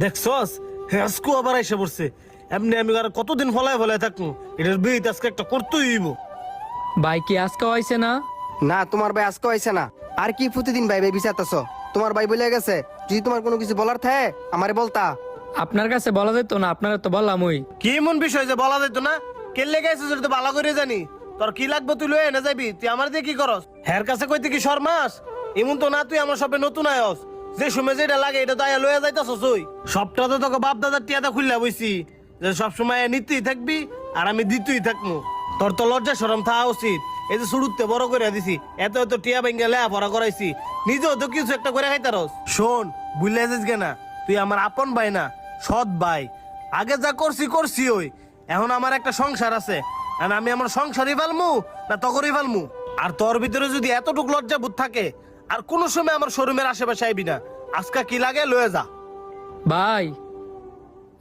দেখছস আজকে আবার এসে পড়ছে। এমনি আমি আর কতদিন ফলায় ফলায় থাকবো, এটার বিয়ে আজকে একটা করতেই হইব। ভাই কি আজকে হয়েছে না? না, তোমার ভাই আজকে হয়েছে না। আর কি প্রতিদিন ভাই ভাই বিচারতেছ? তোমার ভাই বলে গেছে, যদি তোমার কোনো কিছু বলার থাকে আমারে বলতা। আপনার কাছে বলা যেত না? আপনারা তো বললাম ওই। কি এমন বিষয় যে বলা যেত না? কেলে গেছে সেটা তো ভালো করে জানি। তোর কি লাগবে তুই লয়ে এনে যাবি, তুই আমার দিয়ে কি করস? হ্যার কাছে কইতে কি শর্মাস? এমন তো না তুই আমার সবে নতুন আয়স, যে সময় যেটা লাগে এটা তো আয়া লয়ে যাইতাছস। ওই সবটা তো তোকে বাপ দাদার টিয়াটা খুললা বইছি যে সবসময় নিতেই থাকবি আর আমি দিতেই থাকবো। তোর তো লজ্জা শরম থাকা উচিত। এই যে শুরুতে বড় করে দিছি, এত এত টিয়া বেঙ্গে লেয়া পড়া করাইছি, নিজেও তো কিছু একটা করে খাইতারস। শোন, বুঝলে যাস না, তুই আমার আপন ভাই না, সৎ ভাই। আগে যা করছি করছি ওই, এখন আমার একটা সংসার আছে, আর আমি আমার সংসারই ফেলমু না তগরই ফেলমু। আর তোর ভিতরে যদি এতটুকু লজ্জা বোধ থাকে, আর কোন সময় আমার শোরুমের আশেপাশে আইবি না। আজকা কি লাগে লয়ে যা। ভাই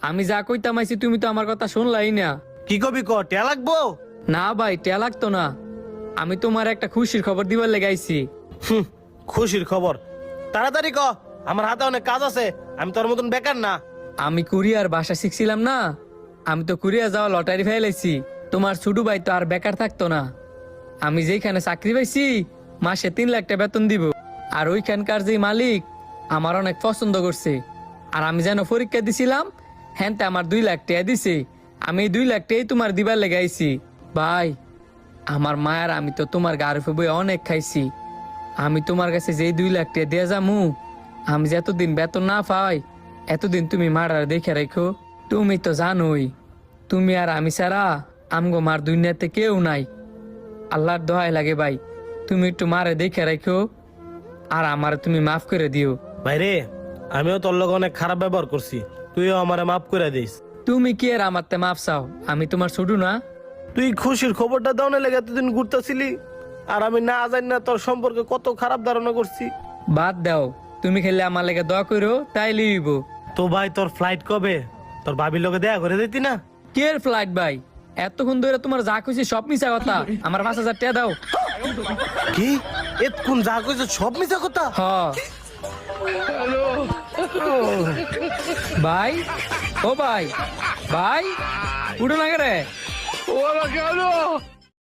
আমি যা কইতাম আইছি তুমি তো আমার কথা শুনলাই না। কি কবি ক, টিয়া লাগবো? না ভাই টেয়া লাগতো না, আমি তোমার একটা খুশির খবর দিবার লেগে আইছি। খুশির খবর? তাড়াতাড়ি ক, আমার হাতে অনেক কাজ আছে, আমি তোর মতন বেকার না। আমি কুরিয়ার ভাষা শিখছিলাম না, আমি তো কুরিয়ার যাওয়া লটারি ফেলেছি। তোমার ছোট ভাই তো আর বেকার থাকতো না। আমি যেখানে চাকরি পাইছি মাসে 3 লাখ টাকা বেতন দিব। আর ওইখানকার যে মালিক আমার অনেক পছন্দ করছে। আর আমি যেন পরীক্ষা দিছিলাম হ্যান্তে আমার 2 লাখ টাকা দিছে। আমি এই 2 লাখ টাকাই তোমার দিবার লেগে আইছি। ভাই আমার মায়ের আমি তো তোমার গাড়ি বই অনেক খাইছি। আমি তোমার কাছে যেই 2 লাখ টাকা দিয়ে যামু, আমি যে এতদিন বেতন না পাই, এতদিন তুমি মারার দেখে রাখো। তুমি তো জানোই তুমি আর আমি ছাড়া আমগো মার দুনিয়াতে কেউ নাই। আল্লাহর দোহাই লাগে ভাই, তুমি একটু মারে দেখে রাখো আর আমার তুমি মাফ করে দিও। ভাইরে, আমিও তোর লগে অনেক খারাপ ব্যবহার করছি, তুইও আমারে মাফ করে দিস। তুমি কি আর আমারতে মাফ চাও? আমি তোমার ছোট না? তুই খুশির খবরটা দাও না লেগে এতদিন ঘুরতেছিলি, আর আমি না জানি না তোর সম্পর্কে কত খারাপ ধারণা করছি। বাদ দাও, তুমি খেলে আমার লেগে দোয়া করো তাই লিব। তো ভাই তোর ফ্লাইট কবে? তোর ভাবির লগে দেখা করে দিতি না? কে ফ্লাইট ভাই? এতক্ষণ ধরে তোমার যা খুশি সব মিশা কথা। আমার 5,000 টাকা দাও। কি এতক্ষণ যা কইছ সব মিছা কথা? হ ভাই, ও ভাই, ভাই উঠো না রে। ¡Hola, cabrón!